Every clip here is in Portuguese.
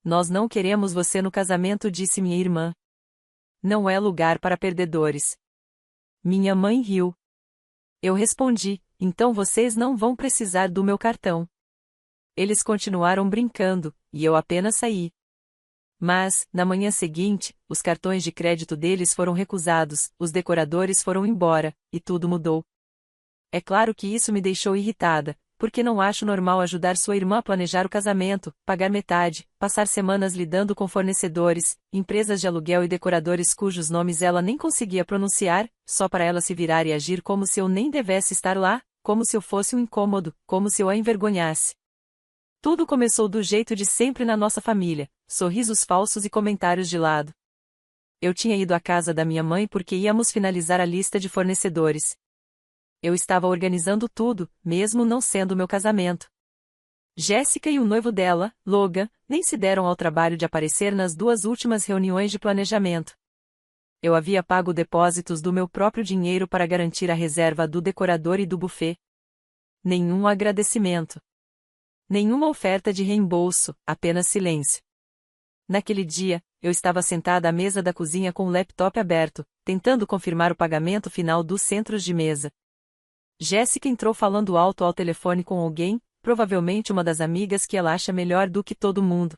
Nós não queremos você no casamento, disse minha irmã. Não é lugar para perdedores. Minha mãe riu. Eu respondi, então vocês não vão precisar do meu cartão. Eles continuaram brincando, e eu apenas saí. Mas, na manhã seguinte, os cartões de crédito deles foram recusados, os decoradores foram embora, e tudo mudou. É claro que isso me deixou irritada, porque não acho normal ajudar sua irmã a planejar o casamento, pagar metade, passar semanas lidando com fornecedores, empresas de aluguel e decoradores cujos nomes ela nem conseguia pronunciar, só para ela se virar e agir como se eu nem devesse estar lá, como se eu fosse um incômodo, como se eu a envergonhasse. Tudo começou do jeito de sempre na nossa família, sorrisos falsos e comentários de lado. Eu tinha ido à casa da minha mãe porque íamos finalizar a lista de fornecedores. Eu estava organizando tudo, mesmo não sendo meu casamento. Jéssica e o noivo dela, Logan, nem se deram ao trabalho de aparecer nas 2 últimas reuniões de planejamento. Eu havia pago depósitos do meu próprio dinheiro para garantir a reserva do decorador e do buffet. Nenhum agradecimento. Nenhuma oferta de reembolso, apenas silêncio. Naquele dia, eu estava sentada à mesa da cozinha com o laptop aberto, tentando confirmar o pagamento final dos centros de mesa. Jéssica entrou falando alto ao telefone com alguém, provavelmente uma das amigas que ela acha melhor do que todo mundo.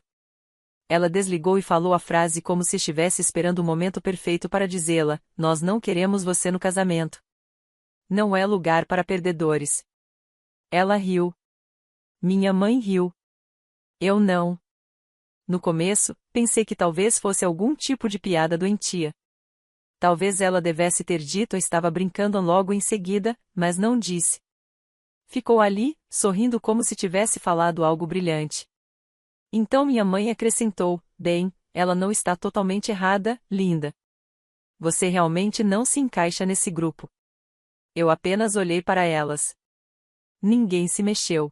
Ela desligou e falou a frase como se estivesse esperando o momento perfeito para dizê-la: nós não queremos você no casamento. Não é lugar para perdedores. Ela riu. Minha mãe riu. Eu não. No começo, pensei que talvez fosse algum tipo de piada doentia. Talvez ela devesse ter dito ou estava brincando logo em seguida, mas não disse. Ficou ali, sorrindo como se tivesse falado algo brilhante. Então minha mãe acrescentou: bem, ela não está totalmente errada, linda. Você realmente não se encaixa nesse grupo. Eu apenas olhei para elas. Ninguém se mexeu.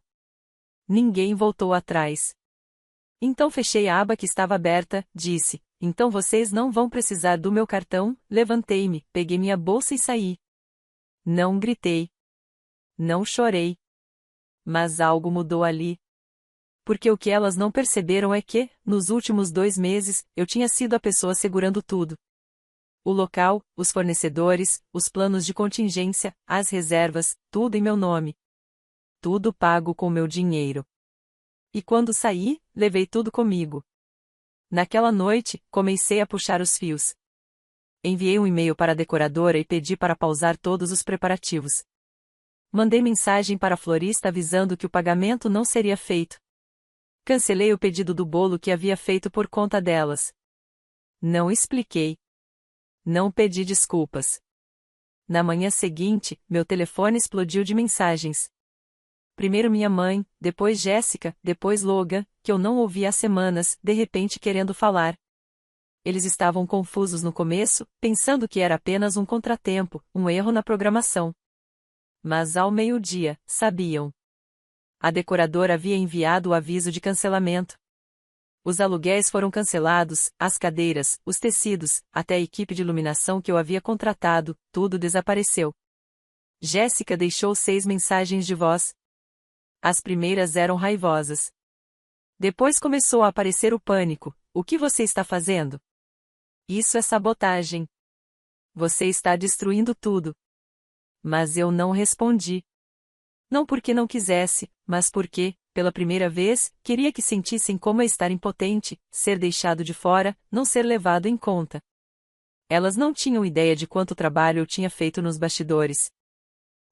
Ninguém voltou atrás. Então fechei a aba que estava aberta, disse: então vocês não vão precisar do meu cartão. Levantei-me, peguei minha bolsa e saí. Não gritei. Não chorei. Mas algo mudou ali. Porque o que elas não perceberam é que, nos últimos 2 meses, eu tinha sido a pessoa segurando tudo. O local, os fornecedores, os planos de contingência, as reservas, tudo em meu nome. Tudo pago com meu dinheiro. E quando saí, levei tudo comigo. Naquela noite, comecei a puxar os fios. Enviei um e-mail para a decoradora e pedi para pausar todos os preparativos. Mandei mensagem para a florista avisando que o pagamento não seria feito. Cancelei o pedido do bolo que havia feito por conta delas. Não expliquei. Não pedi desculpas. Na manhã seguinte, meu telefone explodiu de mensagens. Primeiro minha mãe, depois Jéssica, depois Logan, que eu não ouvia há semanas, de repente querendo falar. Eles estavam confusos no começo, pensando que era apenas um contratempo, um erro na programação. Mas ao meio-dia, sabiam. A decoradora havia enviado o aviso de cancelamento. Os aluguéis foram cancelados, as cadeiras, os tecidos, até a equipe de iluminação que eu havia contratado, tudo desapareceu. Jéssica deixou 6 mensagens de voz. As primeiras eram raivosas. Depois começou a aparecer o pânico: o que você está fazendo? Isso é sabotagem. Você está destruindo tudo. Mas eu não respondi. Não porque não quisesse, mas porque, pela primeira vez, queria que sentissem como é estar impotente, ser deixado de fora, não ser levado em conta. Elas não tinham ideia de quanto trabalho eu tinha feito nos bastidores.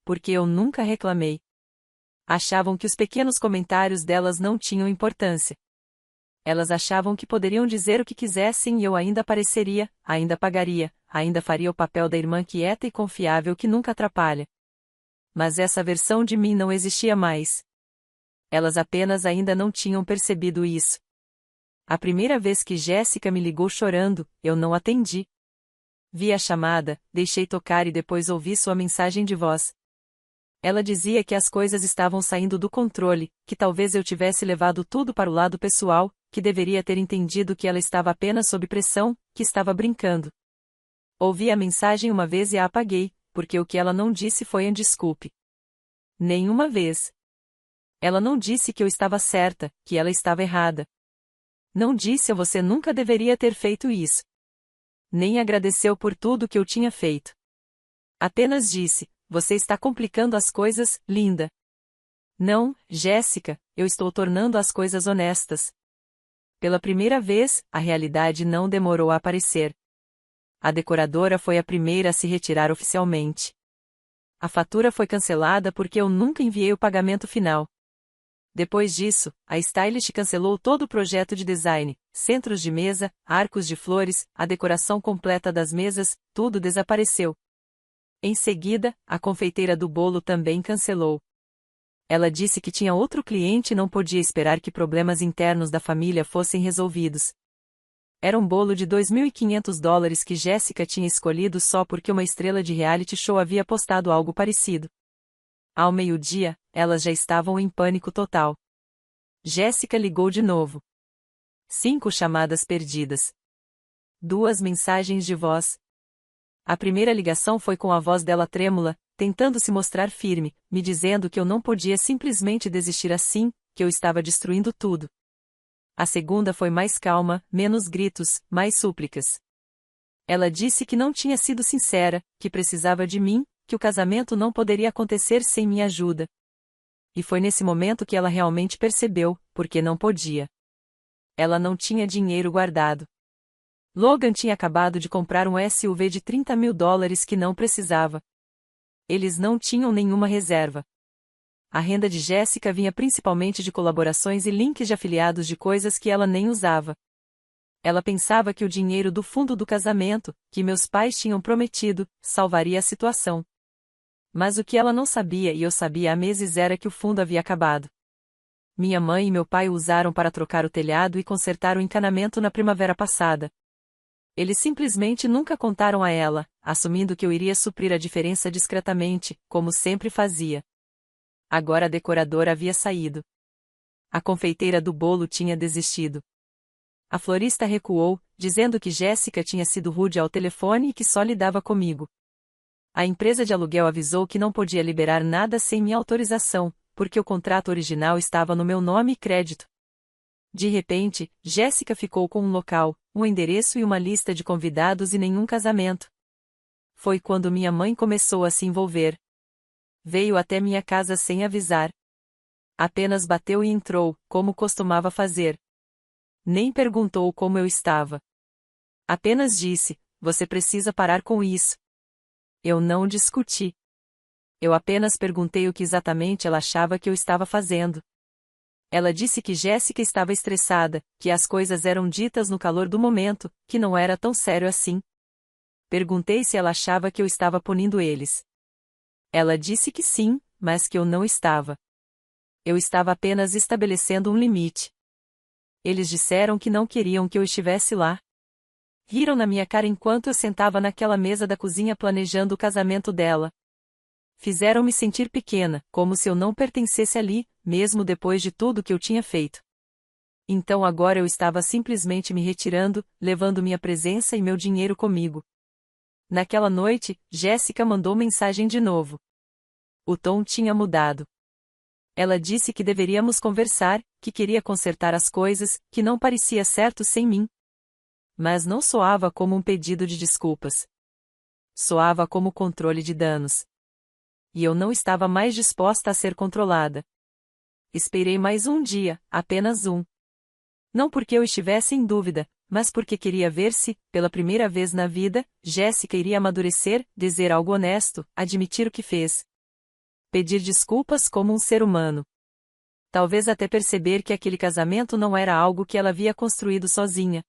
Porque eu nunca reclamei. Achavam que os pequenos comentários delas não tinham importância. Elas achavam que poderiam dizer o que quisessem e eu ainda apareceria, ainda pagaria, ainda faria o papel da irmã quieta e confiável que nunca atrapalha. Mas essa versão de mim não existia mais. Elas apenas ainda não tinham percebido isso. A primeira vez que Jéssica me ligou chorando, eu não atendi. Vi a chamada, deixei tocar e depois ouvi sua mensagem de voz. Ela dizia que as coisas estavam saindo do controle, que talvez eu tivesse levado tudo para o lado pessoal, que deveria ter entendido que ela estava apenas sob pressão, que estava brincando. Ouvi a mensagem uma vez e a apaguei, porque o que ela não disse foi um desculpe. Nenhuma vez. Ela não disse que eu estava certa, que ela estava errada. Não disse a você nunca deveria ter feito isso. Nem agradeceu por tudo que eu tinha feito. Apenas disse, você está complicando as coisas, linda. Não, Jéssica, eu estou tornando as coisas honestas. Pela primeira vez, a realidade não demorou a aparecer. A decoradora foi a primeira a se retirar oficialmente. A fatura foi cancelada porque eu nunca enviei o pagamento final. Depois disso, a stylist cancelou todo o projeto de design, centros de mesa, arcos de flores, a decoração completa das mesas, tudo desapareceu. Em seguida, a confeiteira do bolo também cancelou. Ela disse que tinha outro cliente e não podia esperar que problemas internos da família fossem resolvidos. Era um bolo de $2.500 que Jéssica tinha escolhido só porque uma estrela de reality show havia postado algo parecido. Ao meio-dia, elas já estavam em pânico total. Jéssica ligou de novo. 5 chamadas perdidas. 2 mensagens de voz. A primeira ligação foi com a voz dela trêmula, tentando se mostrar firme, me dizendo que eu não podia simplesmente desistir assim, que eu estava destruindo tudo. A segunda foi mais calma, menos gritos, mais súplicas. Ela disse que não tinha sido sincera, que precisava de mim, que o casamento não poderia acontecer sem minha ajuda. E foi nesse momento que ela realmente percebeu, porque não podia. Ela não tinha dinheiro guardado. Logan tinha acabado de comprar um SUV de $30 mil que não precisava. Eles não tinham nenhuma reserva. A renda de Jéssica vinha principalmente de colaborações e links de afiliados de coisas que ela nem usava. Ela pensava que o dinheiro do fundo do casamento, que meus pais tinham prometido, salvaria a situação. Mas o que ela não sabia e eu sabia há meses era que o fundo havia acabado. Minha mãe e meu pai o usaram para trocar o telhado e consertar o encanamento na primavera passada. Eles simplesmente nunca contaram a ela, assumindo que eu iria suprir a diferença discretamente, como sempre fazia. Agora a decoradora havia saído. A confeiteira do bolo tinha desistido. A florista recuou, dizendo que Jéssica tinha sido rude ao telefone e que só lidava comigo. A empresa de aluguel avisou que não podia liberar nada sem minha autorização, porque o contrato original estava no meu nome e crédito. De repente, Jéssica ficou com um local, um endereço e uma lista de convidados e nenhum casamento. Foi quando minha mãe começou a se envolver. Veio até minha casa sem avisar. Apenas bateu e entrou, como costumava fazer. Nem perguntou como eu estava. Apenas disse, você precisa parar com isso. Eu não discuti. Eu apenas perguntei o que exatamente ela achava que eu estava fazendo. Ela disse que Jéssica estava estressada, que as coisas eram ditas no calor do momento, que não era tão sério assim. Perguntei se ela achava que eu estava punindo eles. Ela disse que sim, mas que eu não estava. Eu estava apenas estabelecendo um limite. Eles disseram que não queriam que eu estivesse lá. Riram na minha cara enquanto eu sentava naquela mesa da cozinha planejando o casamento dela. Fizeram-me sentir pequena, como se eu não pertencesse ali, mesmo depois de tudo que eu tinha feito. Então agora eu estava simplesmente me retirando, levando minha presença e meu dinheiro comigo. Naquela noite, Jéssica mandou mensagem de novo. O tom tinha mudado. Ela disse que deveríamos conversar, que queria consertar as coisas, que não parecia certo sem mim. Mas não soava como um pedido de desculpas. Soava como controle de danos. E eu não estava mais disposta a ser controlada. Esperei mais um dia, apenas um. Não porque eu estivesse em dúvida, mas porque queria ver se, pela primeira vez na vida, Jéssica iria amadurecer, dizer algo honesto, admitir o que fez. Pedir desculpas como um ser humano. Talvez até perceber que aquele casamento não era algo que ela havia construído sozinha.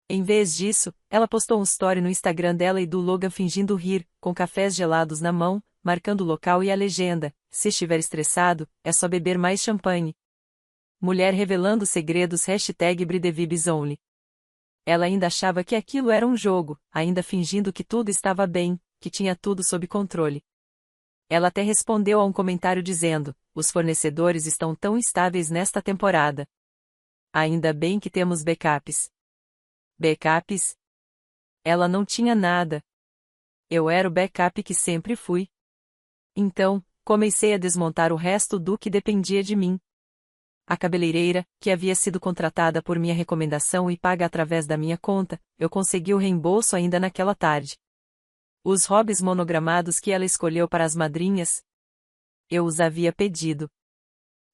Em vez disso, ela postou um story no Instagram dela e do Logan fingindo rir, com cafés gelados na mão, marcando o local e a legenda: se estiver estressado, é só beber mais champanhe. Mulher revelando segredos #BrideVibesOnly. Ela ainda achava que aquilo era um jogo, ainda fingindo que tudo estava bem, que tinha tudo sob controle. Ela até respondeu a um comentário dizendo: os fornecedores estão tão estáveis nesta temporada. Ainda bem que temos backups. Backups? Ela não tinha nada. Eu era o backup que sempre fui. Então, comecei a desmontar o resto do que dependia de mim. A cabeleireira, que havia sido contratada por minha recomendação e paga através da minha conta, eu consegui o reembolso ainda naquela tarde. Os hobbies monogramados que ela escolheu para as madrinhas, eu os havia pedido.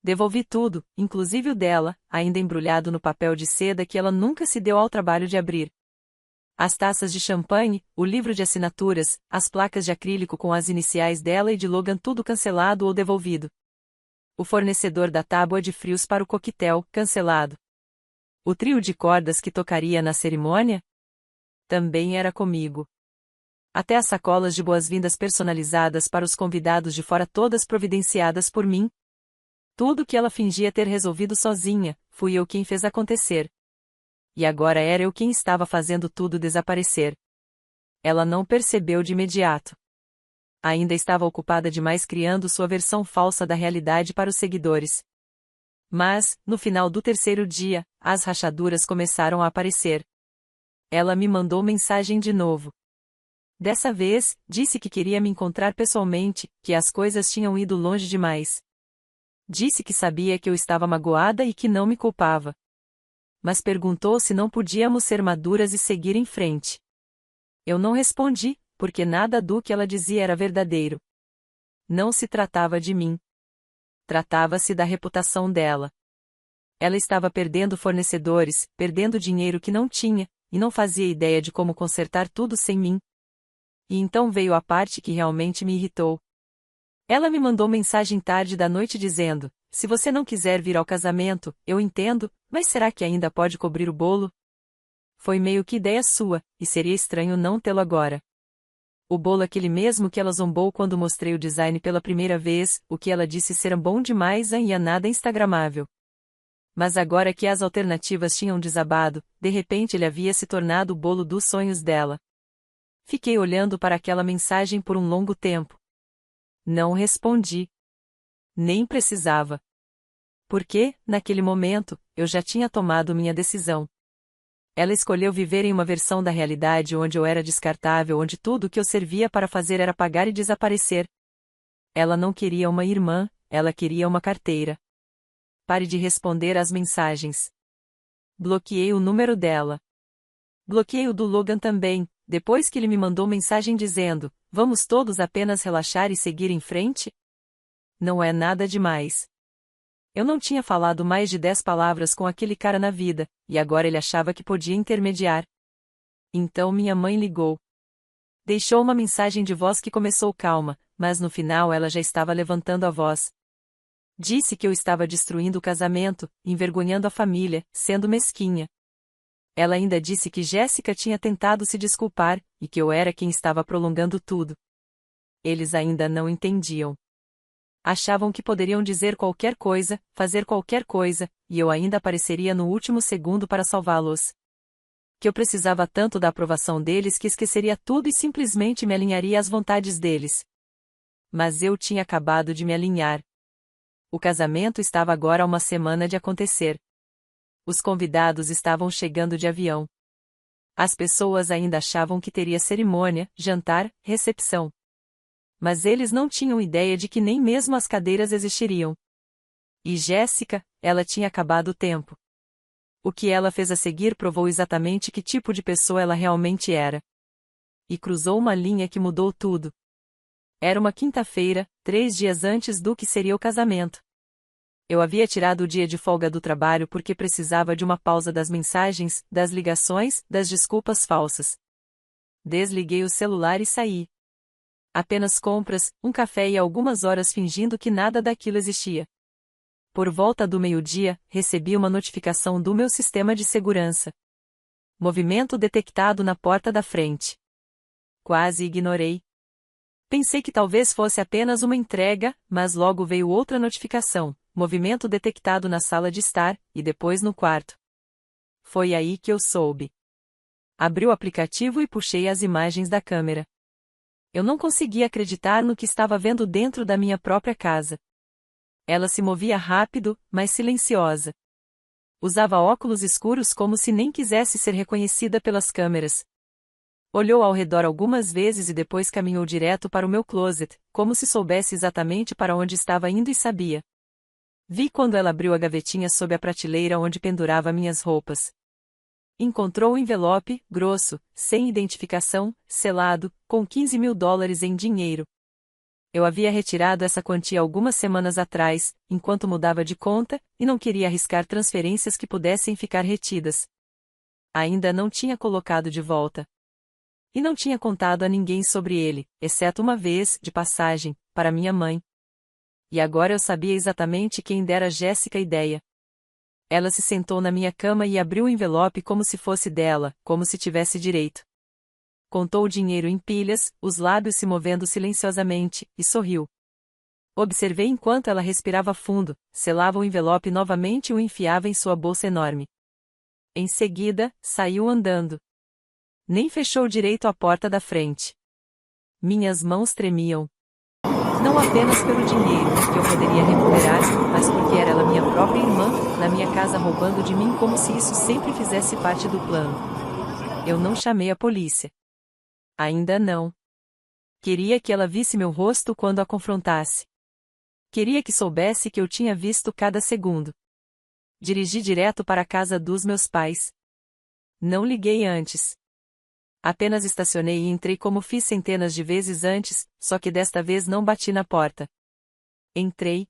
Devolvi tudo, inclusive o dela, ainda embrulhado no papel de seda que ela nunca se deu ao trabalho de abrir. As taças de champanhe, o livro de assinaturas, as placas de acrílico com as iniciais dela e de Logan, tudo cancelado ou devolvido. O fornecedor da tábua de frios para o coquetel, cancelado. O trio de cordas que tocaria na cerimônia? Também era comigo. Até as sacolas de boas-vindas personalizadas para os convidados de fora, todas providenciadas por mim. Tudo que ela fingia ter resolvido sozinha, fui eu quem fez acontecer. E agora era eu quem estava fazendo tudo desaparecer. Ela não percebeu de imediato. Ainda estava ocupada demais criando sua versão falsa da realidade para os seguidores. Mas, no final do terceiro dia, as rachaduras começaram a aparecer. Ela me mandou mensagem de novo. Dessa vez, disse que queria me encontrar pessoalmente, que as coisas tinham ido longe demais. Disse que sabia que eu estava magoada e que não me culpava. Mas perguntou se não podíamos ser maduras e seguir em frente. Eu não respondi, porque nada do que ela dizia era verdadeiro. Não se tratava de mim. Tratava-se da reputação dela. Ela estava perdendo fornecedores, perdendo dinheiro que não tinha, e não fazia ideia de como consertar tudo sem mim. E então veio a parte que realmente me irritou. Ela me mandou mensagem tarde da noite dizendo: se você não quiser vir ao casamento, eu entendo, mas será que ainda pode cobrir o bolo? Foi meio que ideia sua, e seria estranho não tê-lo agora. O bolo, aquele mesmo que ela zombou quando mostrei o design pela primeira vez, o que ela disse ser bom demais e a nada instagramável. Mas agora que as alternativas tinham desabado, de repente ele havia se tornado o bolo dos sonhos dela. Fiquei olhando para aquela mensagem por um longo tempo. Não respondi. Nem precisava. Porque, naquele momento, eu já tinha tomado minha decisão. Ela escolheu viver em uma versão da realidade onde eu era descartável, onde tudo o que eu servia para fazer era pagar e desaparecer. Ela não queria uma irmã, ela queria uma carteira. Pare de responder às mensagens. Bloqueei o número dela. Bloqueei o do Logan também, depois que ele me mandou mensagem dizendo: vamos todos apenas relaxar e seguir em frente? Não é nada demais. Eu não tinha falado mais de 10 palavras com aquele cara na vida, e agora ele achava que podia intermediar. Então minha mãe ligou. Deixou uma mensagem de voz que começou calma, mas no final ela já estava levantando a voz. Disse que eu estava destruindo o casamento, envergonhando a família, sendo mesquinha. Ela ainda disse que Jéssica tinha tentado se desculpar, e que eu era quem estava prolongando tudo. Eles ainda não entendiam. Achavam que poderiam dizer qualquer coisa, fazer qualquer coisa, e eu ainda apareceria no último segundo para salvá-los. Que eu precisava tanto da aprovação deles que esqueceria tudo e simplesmente me alinharia às vontades deles. Mas eu tinha acabado de me alinhar. O casamento estava agora a uma semana de acontecer. Os convidados estavam chegando de avião. As pessoas ainda achavam que teria cerimônia, jantar, recepção. Mas eles não tinham ideia de que nem mesmo as cadeiras existiriam. E Jéssica, ela tinha acabado o tempo. O que ela fez a seguir provou exatamente que tipo de pessoa ela realmente era. E cruzou uma linha que mudou tudo. Era uma quinta-feira, 3 dias antes do que seria o casamento. Eu havia tirado o dia de folga do trabalho porque precisava de uma pausa das mensagens, das ligações, das desculpas falsas. Desliguei o celular e saí. Apenas compras, um café e algumas horas fingindo que nada daquilo existia. Por volta do meio-dia, recebi uma notificação do meu sistema de segurança. Movimento detectado na porta da frente. Quase ignorei. Pensei que talvez fosse apenas uma entrega, mas logo veio outra notificação. Movimento detectado na sala de estar, e depois no quarto. Foi aí que eu soube. Abri o aplicativo e puxei as imagens da câmera. Eu não conseguia acreditar no que estava vendo dentro da minha própria casa. Ela se movia rápido, mas silenciosa. Usava óculos escuros como se nem quisesse ser reconhecida pelas câmeras. Olhou ao redor algumas vezes e depois caminhou direto para o meu closet, como se soubesse exatamente para onde estava indo e sabia. Vi quando ela abriu a gavetinha sob a prateleira onde pendurava minhas roupas. Encontrou o envelope, grosso, sem identificação, selado, com $15.000 em dinheiro. Eu havia retirado essa quantia algumas semanas atrás, enquanto mudava de conta, e não queria arriscar transferências que pudessem ficar retidas. Ainda não tinha colocado de volta. E não tinha contado a ninguém sobre ele, exceto uma vez, de passagem, para minha mãe. E agora eu sabia exatamente quem dera Jéssica a ideia. Ela se sentou na minha cama e abriu o envelope como se fosse dela, como se tivesse direito. Contou o dinheiro em pilhas, os lábios se movendo silenciosamente, e sorriu. Observei enquanto ela respirava fundo, selava o envelope novamente e o enfiava em sua bolsa enorme. Em seguida, saiu andando. Nem fechou direito a porta da frente. Minhas mãos tremiam. Não apenas pelo dinheiro, que eu poderia recuperar, mas porque era ela minha própria irmã, na minha casa roubando de mim como se isso sempre fizesse parte do plano. Eu não chamei a polícia. Ainda não. Queria que ela visse meu rosto quando a confrontasse. Queria que soubesse que eu tinha visto cada segundo. Dirigi direto para a casa dos meus pais. Não liguei antes. Apenas estacionei e entrei como fiz centenas de vezes antes, só que desta vez não bati na porta. Entrei.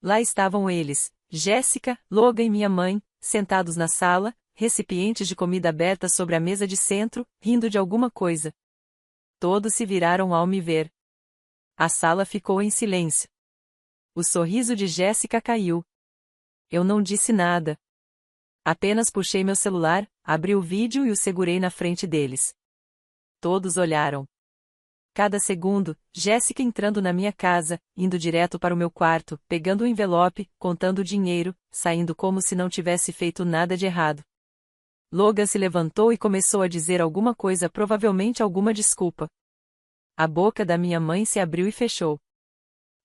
Lá estavam eles, Jéssica, Logan e minha mãe, sentados na sala, recipientes de comida aberta sobre a mesa de centro, rindo de alguma coisa. Todos se viraram ao me ver. A sala ficou em silêncio. O sorriso de Jéssica caiu. Eu não disse nada. Apenas puxei meu celular, abri o vídeo e o segurei na frente deles. Todos olharam. Cada segundo, Jéssica entrando na minha casa, indo direto para o meu quarto, pegando o envelope, contando o dinheiro, saindo como se não tivesse feito nada de errado. Logan se levantou e começou a dizer alguma coisa, provavelmente alguma desculpa. A boca da minha mãe se abriu e fechou.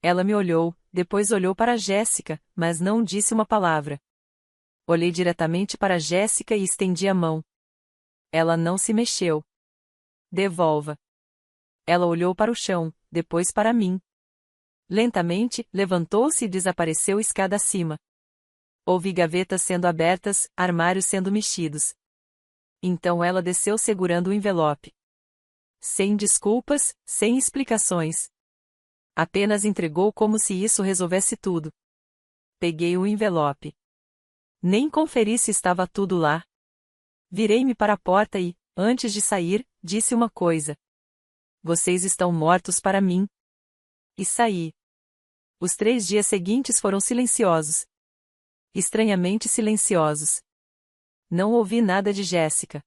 Ela me olhou, depois olhou para Jéssica, mas não disse uma palavra. Olhei diretamente para Jéssica e estendi a mão. Ela não se mexeu. Devolva. Ela olhou para o chão, depois para mim. Lentamente, levantou-se e desapareceu escada acima. Ouvi gavetas sendo abertas, armários sendo mexidos. Então ela desceu segurando o envelope. Sem desculpas, sem explicações. Apenas entregou como se isso resolvesse tudo. Peguei o envelope. Nem conferi se estava tudo lá. Virei-me para a porta e, antes de sair, disse uma coisa. Vocês estão mortos para mim. E saí. Os 3 dias seguintes foram silenciosos. Estranhamente silenciosos. Não ouvi nada de Jéssica.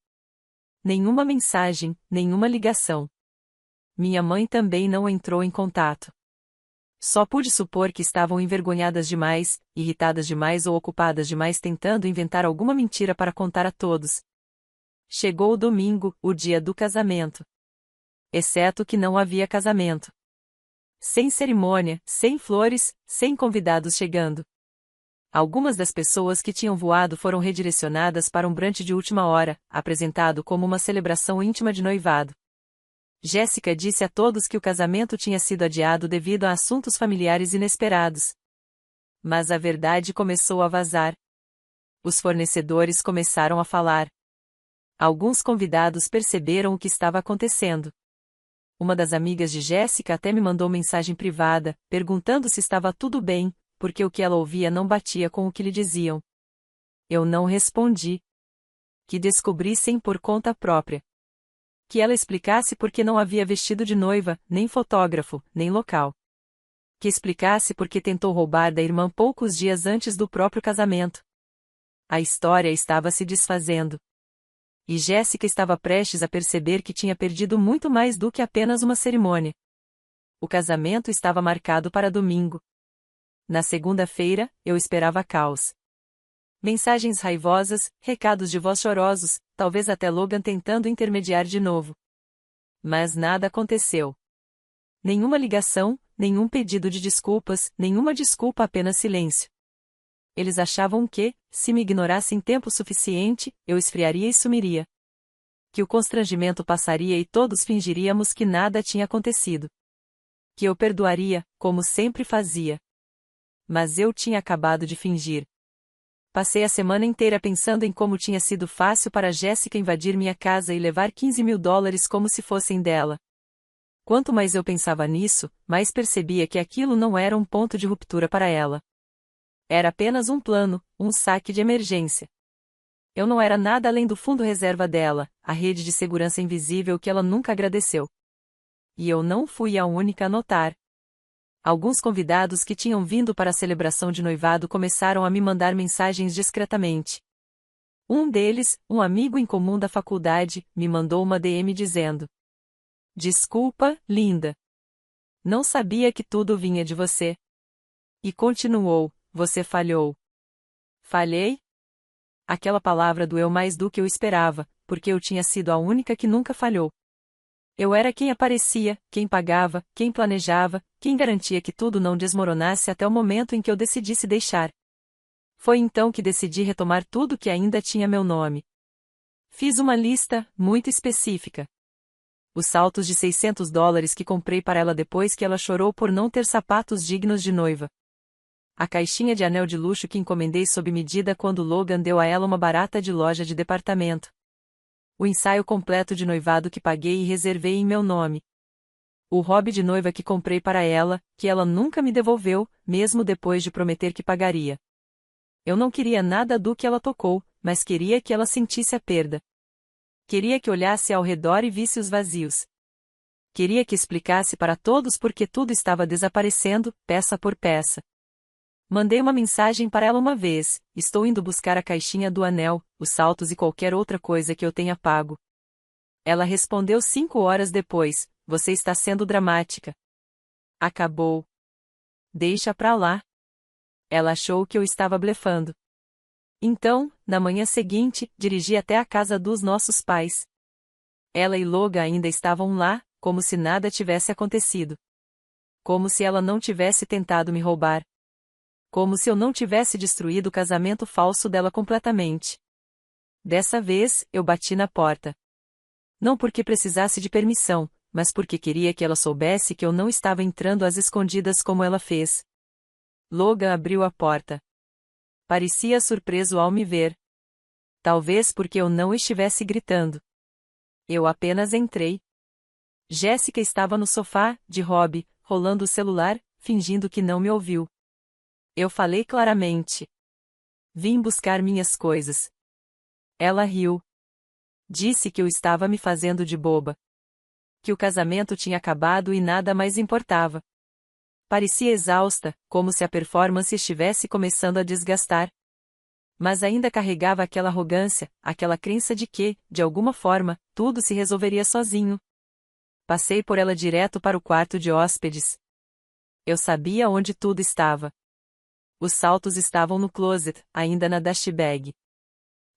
Nenhuma mensagem, nenhuma ligação. Minha mãe também não entrou em contato. Só pude supor que estavam envergonhadas demais, irritadas demais ou ocupadas demais tentando inventar alguma mentira para contar a todos. Chegou o domingo, o dia do casamento. Exceto que não havia casamento. Sem cerimônia, sem flores, sem convidados chegando. Algumas das pessoas que tinham voado foram redirecionadas para um brunch de última hora, apresentado como uma celebração íntima de noivado. Jéssica disse a todos que o casamento tinha sido adiado devido a assuntos familiares inesperados. Mas a verdade começou a vazar. Os fornecedores começaram a falar. Alguns convidados perceberam o que estava acontecendo. Uma das amigas de Jéssica até me mandou mensagem privada, perguntando se estava tudo bem, porque o que ela ouvia não batia com o que lhe diziam. Eu não respondi. Que descobrissem por conta própria. Que ela explicasse por que não havia vestido de noiva, nem fotógrafo, nem local. Que explicasse por que tentou roubar da irmã poucos dias antes do próprio casamento. A história estava se desfazendo. E Jéssica estava prestes a perceber que tinha perdido muito mais do que apenas uma cerimônia. O casamento estava marcado para domingo. Na segunda-feira, eu esperava caos. Mensagens raivosas, recados de voz chorosos, talvez até Logan tentando intermediar de novo. Mas nada aconteceu. Nenhuma ligação, nenhum pedido de desculpas, nenhuma desculpa, apenas silêncio. Eles achavam que, se me ignorassem tempo suficiente, eu esfriaria e sumiria. Que o constrangimento passaria e todos fingiríamos que nada tinha acontecido. Que eu perdoaria, como sempre fazia. Mas eu tinha acabado de fingir. Passei a semana inteira pensando em como tinha sido fácil para Jéssica invadir minha casa e levar $15.000 como se fossem dela. Quanto mais eu pensava nisso, mais percebia que aquilo não era um ponto de ruptura para ela. Era apenas um plano, um saque de emergência. Eu não era nada além do fundo reserva dela, a rede de segurança invisível que ela nunca agradeceu. E eu não fui a única a notar. Alguns convidados que tinham vindo para a celebração de noivado começaram a me mandar mensagens discretamente. Um deles, um amigo em comum da faculdade, me mandou uma DM dizendo: "Desculpa, linda. Não sabia que tudo vinha de você." E continuou: "Você falhou." Falhei? Aquela palavra doeu mais do que eu esperava, porque eu tinha sido a única que nunca falhou. Eu era quem aparecia, quem pagava, quem planejava, quem garantia que tudo não desmoronasse até o momento em que eu decidisse deixar. Foi então que decidi retomar tudo que ainda tinha meu nome. Fiz uma lista, muito específica. Os saltos de $600 que comprei para ela depois que ela chorou por não ter sapatos dignos de noiva. A caixinha de anel de luxo que encomendei sob medida quando Logan deu a ela uma barata de loja de departamento. O ensaio completo de noivado que paguei e reservei em meu nome. O hobby de noiva que comprei para ela, que ela nunca me devolveu, mesmo depois de prometer que pagaria. Eu não queria nada do que ela tocou, mas queria que ela sentisse a perda. Queria que olhasse ao redor e visse os vazios. Queria que explicasse para todos por que tudo estava desaparecendo, peça por peça. Mandei uma mensagem para ela uma vez: "Estou indo buscar a caixinha do anel, os saltos e qualquer outra coisa que eu tenha pago." Ela respondeu 5 horas depois: "Você está sendo dramática." Acabou. Deixa pra lá. Ela achou que eu estava blefando. Então, na manhã seguinte, dirigi até a casa dos nossos pais. Ela e Logan ainda estavam lá, como se nada tivesse acontecido. Como se ela não tivesse tentado me roubar. Como se eu não tivesse destruído o casamento falso dela completamente. Dessa vez, eu bati na porta. Não porque precisasse de permissão, mas porque queria que ela soubesse que eu não estava entrando às escondidas como ela fez. Logan abriu a porta. Parecia surpreso ao me ver. Talvez porque eu não estivesse gritando. Eu apenas entrei. Jéssica estava no sofá, de hobby, rolando o celular, fingindo que não me ouviu. Eu falei claramente: "Vim buscar minhas coisas." Ela riu. Disse que eu estava me fazendo de boba. Que o casamento tinha acabado e nada mais importava. Parecia exausta, como se a performance estivesse começando a desgastar. Mas ainda carregava aquela arrogância, aquela crença de que, de alguma forma, tudo se resolveria sozinho. Passei por ela direto para o quarto de hóspedes. Eu sabia onde tudo estava. Os saltos estavam no closet, ainda na dashbag.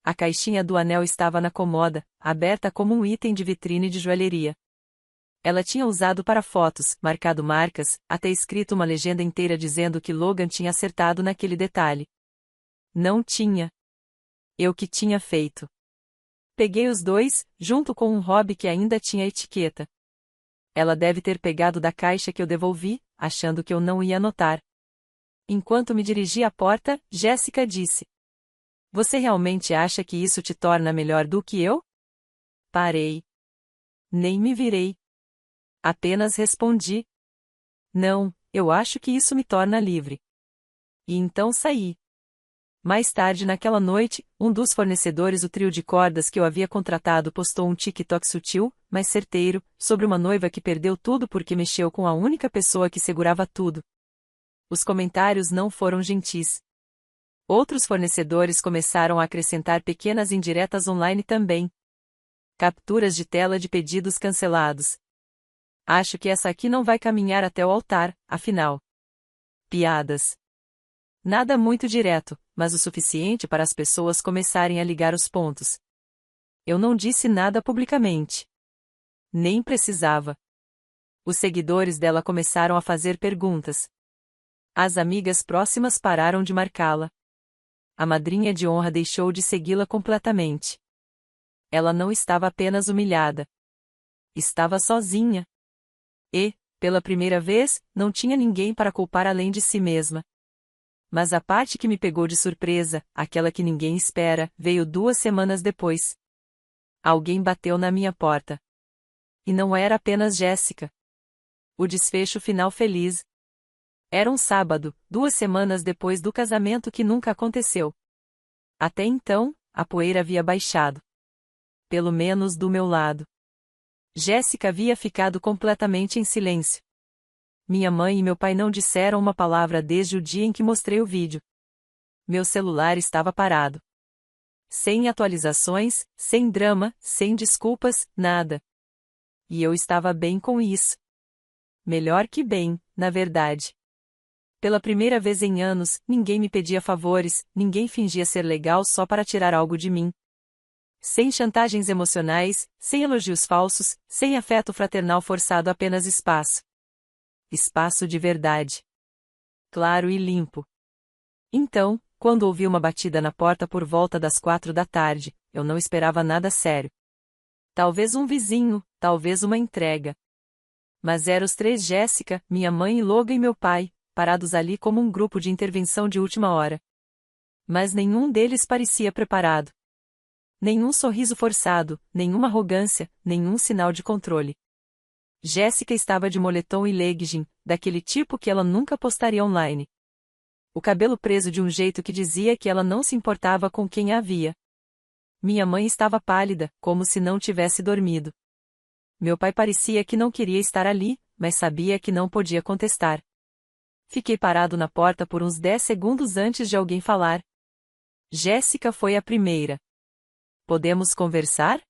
A caixinha do anel estava na comoda, aberta como um item de vitrine de joalheria. Ela tinha usado para fotos, marcado marcas, até escrito uma legenda inteira dizendo que Logan tinha acertado naquele detalhe. Não tinha. Eu que tinha feito. Peguei os dois, junto com um hobby que ainda tinha etiqueta. Ela deve ter pegado da caixa que eu devolvi, achando que eu não ia notar. Enquanto me dirigia à porta, Jéssica disse: "Você realmente acha que isso te torna melhor do que eu?" Parei. Nem me virei. Apenas respondi: "Não, eu acho que isso me torna livre." E então saí. Mais tarde naquela noite, um dos fornecedores do trio de cordas que eu havia contratado postou um TikTok sutil, mas certeiro, sobre uma noiva que perdeu tudo porque mexeu com a única pessoa que segurava tudo. Os comentários não foram gentis. Outros fornecedores começaram a acrescentar pequenas indiretas online também. Capturas de tela de pedidos cancelados. Acho que essa aqui não vai caminhar até o altar, afinal. Piadas. Nada muito direto, mas o suficiente para as pessoas começarem a ligar os pontos. Eu não disse nada publicamente. Nem precisava. Os seguidores dela começaram a fazer perguntas. As amigas próximas pararam de marcá-la. A madrinha de honra deixou de segui-la completamente. Ela não estava apenas humilhada. Estava sozinha. E, pela primeira vez, não tinha ninguém para culpar além de si mesma. Mas a parte que me pegou de surpresa, aquela que ninguém espera, veio 2 semanas depois. Alguém bateu na minha porta. E não era apenas Jéssica. O desfecho final feliz. Era um sábado, 2 semanas depois do casamento que nunca aconteceu. Até então, a poeira havia baixado. Pelo menos do meu lado. Jéssica havia ficado completamente em silêncio. Minha mãe e meu pai não disseram uma palavra desde o dia em que mostrei o vídeo. Meu celular estava parado. Sem atualizações, sem drama, sem desculpas, nada. E eu estava bem com isso. Melhor que bem, na verdade. Pela primeira vez em anos, ninguém me pedia favores, ninguém fingia ser legal só para tirar algo de mim. Sem chantagens emocionais, sem elogios falsos, sem afeto fraternal forçado, apenas espaço. Espaço de verdade. Claro e limpo. Então, quando ouvi uma batida na porta por volta das 4 da tarde, eu não esperava nada sério. Talvez um vizinho, talvez uma entrega. Mas eram os três: Jéssica, minha mãe e Logan e meu pai, parados ali como um grupo de intervenção de última hora. Mas nenhum deles parecia preparado. Nenhum sorriso forçado, nenhuma arrogância, nenhum sinal de controle. Jéssica estava de moletom e legging, daquele tipo que ela nunca postaria online. O cabelo preso de um jeito que dizia que ela não se importava com quem a havia. Minha mãe estava pálida, como se não tivesse dormido. Meu pai parecia que não queria estar ali, mas sabia que não podia contestar. Fiquei parado na porta por uns 10 segundos antes de alguém falar. Jéssica foi a primeira. Podemos conversar?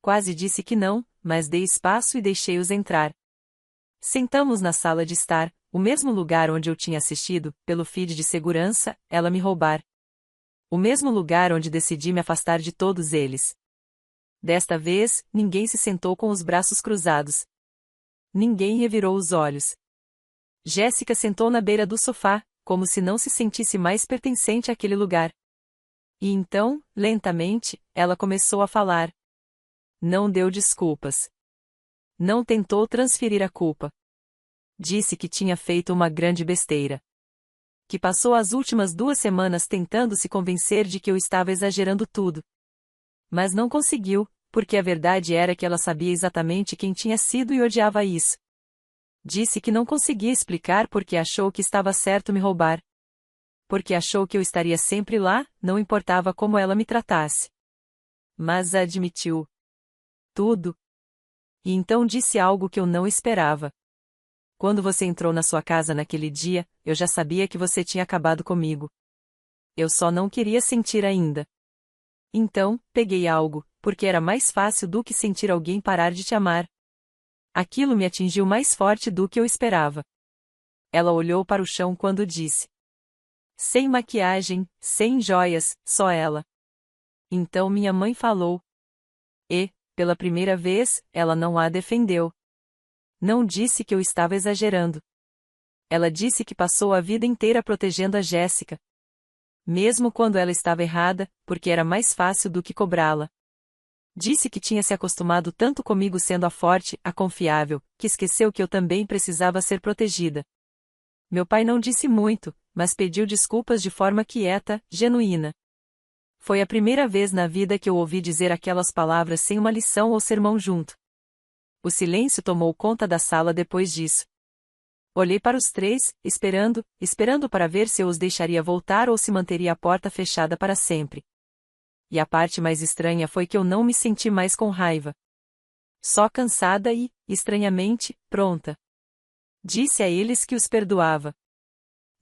Quase disse que não, mas dei espaço e deixei-os entrar. Sentamos na sala de estar, o mesmo lugar onde eu tinha assistido, pelo feed de segurança, ela me roubar. O mesmo lugar onde decidi me afastar de todos eles. Desta vez, ninguém se sentou com os braços cruzados. Ninguém revirou os olhos. Jéssica sentou na beira do sofá, como se não se sentisse mais pertencente àquele lugar. E então, lentamente, ela começou a falar. Não deu desculpas. Não tentou transferir a culpa. Disse que tinha feito uma grande besteira. Que passou as últimas 2 semanas tentando se convencer de que eu estava exagerando tudo. Mas não conseguiu, porque a verdade era que ela sabia exatamente quem tinha sido e odiava isso. Disse que não conseguia explicar porque achou que estava certo me roubar. Porque achou que eu estaria sempre lá, não importava como ela me tratasse. Mas admitiu tudo. E então disse algo que eu não esperava. Quando você entrou na sua casa naquele dia, eu já sabia que você tinha acabado comigo. Eu só não queria sentir ainda. Então, peguei algo, porque era mais fácil do que sentir alguém parar de te amar. Aquilo me atingiu mais forte do que eu esperava. Ela olhou para o chão quando disse. Sem maquiagem, sem joias, só ela. Então minha mãe falou. E, pela primeira vez, ela não a defendeu. Não disse que eu estava exagerando. Ela disse que passou a vida inteira protegendo a Jéssica. Mesmo quando ela estava errada, porque era mais fácil do que cobrá-la. Disse que tinha se acostumado tanto comigo sendo a forte, a confiável, que esqueceu que eu também precisava ser protegida. Meu pai não disse muito, mas pediu desculpas de forma quieta, genuína. Foi a primeira vez na vida que eu ouvi dizer aquelas palavras sem uma lição ou sermão junto. O silêncio tomou conta da sala depois disso. Olhei para os três, esperando para ver se eu os deixaria voltar ou se manteria a porta fechada para sempre. E a parte mais estranha foi que eu não me senti mais com raiva. Só cansada e, estranhamente, pronta. Disse a eles que os perdoava.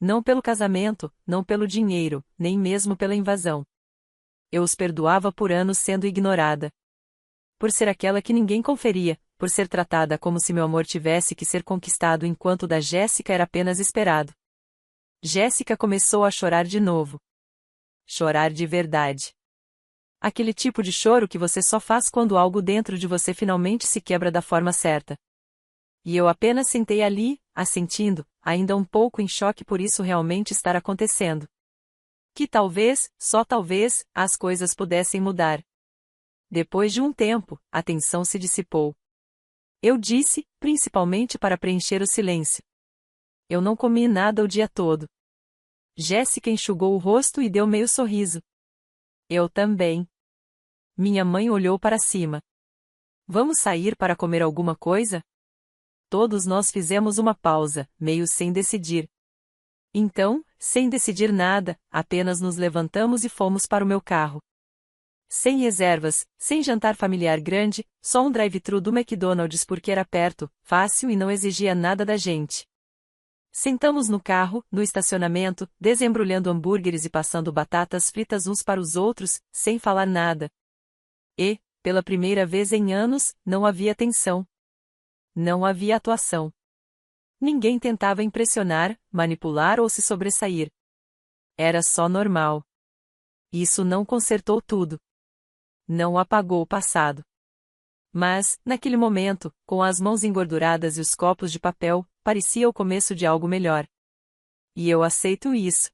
Não pelo casamento, não pelo dinheiro, nem mesmo pela invasão. Eu os perdoava por anos sendo ignorada. Por ser aquela que ninguém conferia, por ser tratada como se meu amor tivesse que ser conquistado enquanto o da Jéssica era apenas esperado. Jéssica começou a chorar de novo. Chorar de verdade. Aquele tipo de choro que você só faz quando algo dentro de você finalmente se quebra da forma certa. E eu apenas sentei ali, assentindo, ainda um pouco em choque por isso realmente estar acontecendo. Que talvez, só talvez, as coisas pudessem mudar. Depois de um tempo, a tensão se dissipou. Eu disse, principalmente para preencher o silêncio. Eu não comi nada o dia todo. Jéssica enxugou o rosto e deu meio sorriso. Eu também. Minha mãe olhou para cima. Vamos sair para comer alguma coisa? Todos nós fizemos uma pausa, meio sem decidir. Então, sem decidir nada, apenas nos levantamos e fomos para o meu carro. Sem reservas, sem jantar familiar grande, só um drive-thru do McDonald's porque era perto, fácil e não exigia nada da gente. Sentamos no carro, no estacionamento, desembrulhando hambúrgueres e passando batatas fritas uns para os outros, sem falar nada. E, pela primeira vez em anos, não havia tensão. Não havia atuação. Ninguém tentava impressionar, manipular ou se sobressair. Era só normal. Isso não consertou tudo. Não apagou o passado. Mas, naquele momento, com as mãos engorduradas e os copos de papel, parecia o começo de algo melhor. E eu aceito isso.